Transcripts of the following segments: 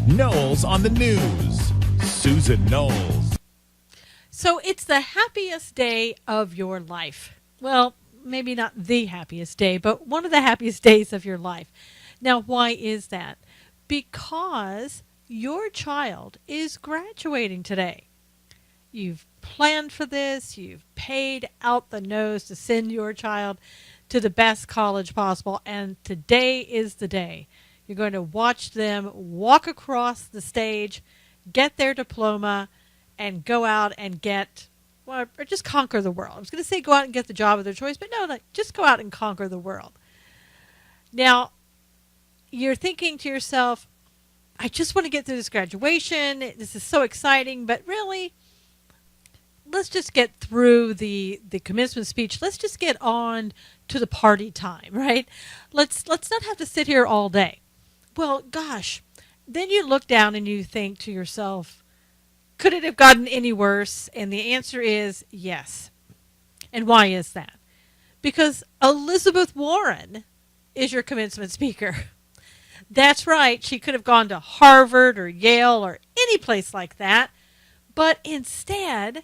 Knowles on the news. Susan Knowles. So it's the happiest day of your life. Well, maybe not the happiest day, but one of the happiest days of your life. Now, why is that? Because your child is graduating today. You've planned for this. You've paid out the nose to send your child to the best college possible, and today is the day. You're going to watch them walk across the stage, get their diploma, and go out and get, well, or just conquer the world. I was going to say go out and get the job of their choice, but no, just go out and conquer the world. Now, you're thinking to yourself, I just want to get through this graduation. This is so exciting, but really, let's just get through the commencement speech. Let's just get on to the party time, right? Let's not have to sit here all day. Well, gosh, then you look down and you think to yourself, could it have gotten any worse? And the answer is yes. And why is that? Because Elizabeth Warren is your commencement speaker. That's right. She could have gone to Harvard or Yale or any place like that. But instead,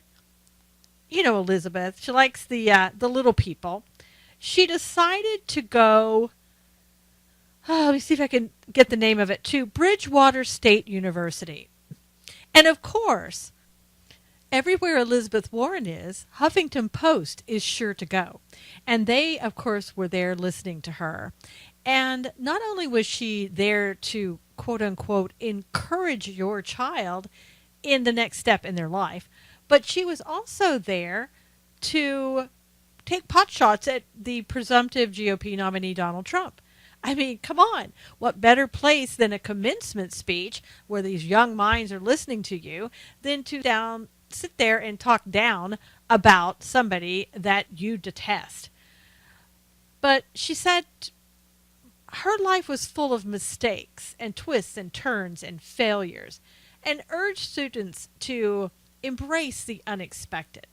you know Elizabeth, she likes the little people. She decided to go, let me see if I can get the name of it, to Bridgewater State University. And of course, everywhere Elizabeth Warren is, Huffington Post is sure to go. And they, of course, were there listening to her. And not only was she there to, quote unquote, encourage your child in the next step in their life, but she was also there to take potshots at the presumptive GOP nominee, Donald Trump. I mean, come on. What better place than a commencement speech where these young minds are listening to you than to sit there and talk down about somebody that you detest. But she said her life was full of mistakes and twists and turns and failures, and urged students to embrace the unexpected.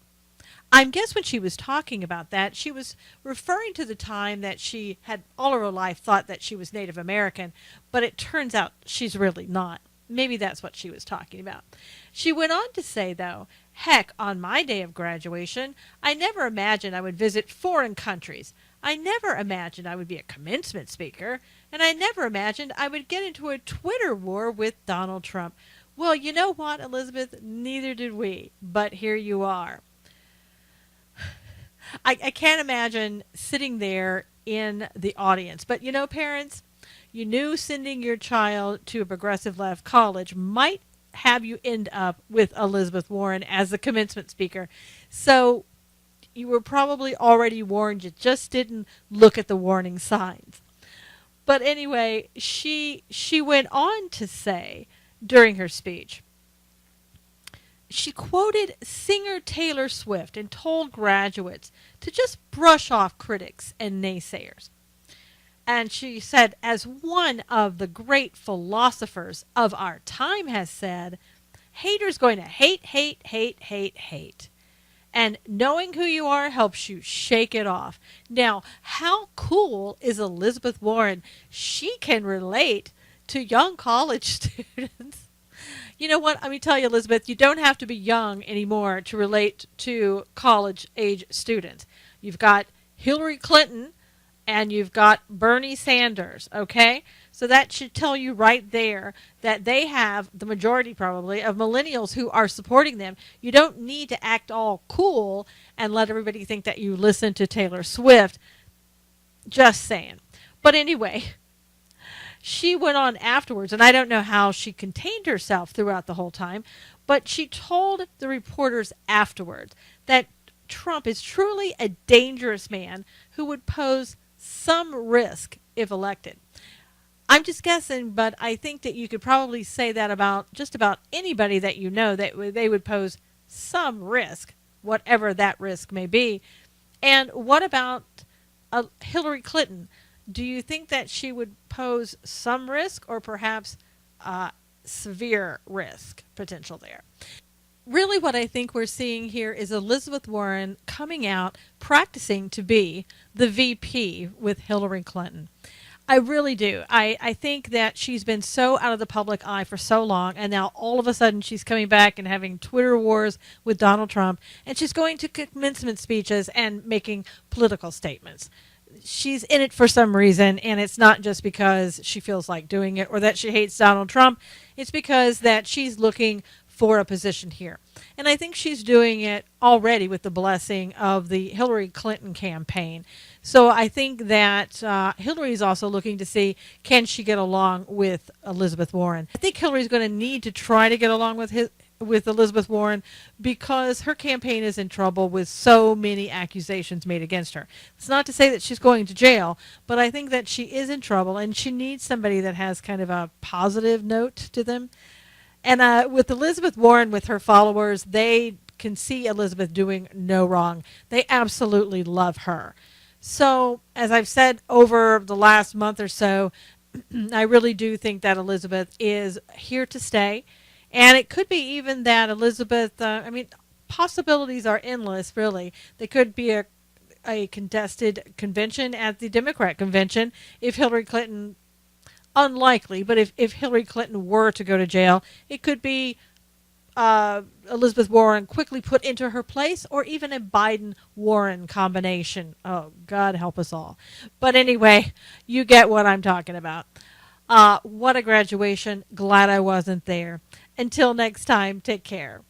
I guess when she was talking about that, she was referring to the time that she had all her life thought that she was Native American, but it turns out she's really not. Maybe that's what she was talking about. She went on to say, though, heck, on my day of graduation, I never imagined I would visit foreign countries. I never imagined I would be a commencement speaker, and I never imagined I would get into a Twitter war with Donald Trump. Well, you know what, Elizabeth? Neither did we, but here you are. I can't imagine sitting there in the audience. But, you know, parents, you knew sending your child to a progressive left college might have you end up with Elizabeth Warren as the commencement speaker. So you were probably already warned. You just didn't look at the warning signs. But anyway, she went on to say during her speech, she quoted singer Taylor Swift and told graduates to just brush off critics and naysayers. And she said, as one of the great philosophers of our time has said, haters going to hate, hate, hate, hate, hate. And knowing who you are helps you shake it off. Now, how cool is Elizabeth Warren? She can relate to young college students. You know what? Let me tell you, Elizabeth, you don't have to be young anymore to relate to college-age students. You've got Hillary Clinton and you've got Bernie Sanders, okay? So that should tell you right there that they have the majority probably of millennials who are supporting them. You don't need to act all cool and let everybody think that you listen to Taylor Swift. Just saying. But anyway, she went on afterwards, and I don't know how she contained herself throughout the whole time, but she told the reporters afterwards that Trump is truly a dangerous man who would pose some risk if elected. I'm just guessing, but I think that you could probably say that about just about anybody that you know, that they would pose some risk, whatever that risk may be. And what about Hillary Clinton? Do you think that she would pose some risk or perhaps severe risk potential there? Really what I think we're seeing here is Elizabeth Warren coming out, practicing to be the VP with Hillary Clinton. I really do. I think that she's been so out of the public eye for so long, and now all of a sudden she's coming back and having Twitter wars with Donald Trump, and she's going to commencement speeches and making political statements. She's in it for some reason, and it's not just because she feels like doing it or that she hates Donald Trump. It's because that she's looking for a position here. And I think she's doing it already with the blessing of the Hillary Clinton campaign. So I think that Hillary is also looking to see, can she get along with Elizabeth Warren. I think Hillary's going to need to try to get along with Elizabeth Warren because her campaign is in trouble with so many accusations made against her. It's not to say that she's going to jail, but I think that she is in trouble and she needs somebody that has kind of a positive note to them. And with Elizabeth Warren, with her followers, they can see Elizabeth doing no wrong. They absolutely love her. So, as I've said over the last month or so, I really do think that Elizabeth is here to stay. And it could be even that Elizabeth, possibilities are endless, really. There could be a contested convention at the Democrat convention if Hillary Clinton, unlikely, but if Hillary Clinton were to go to jail, it could be Elizabeth Warren quickly put into her place, or even a Biden-Warren combination. Oh, God help us all. But anyway, you get what I'm talking about. What a graduation. Glad I wasn't there. Until next time, take care.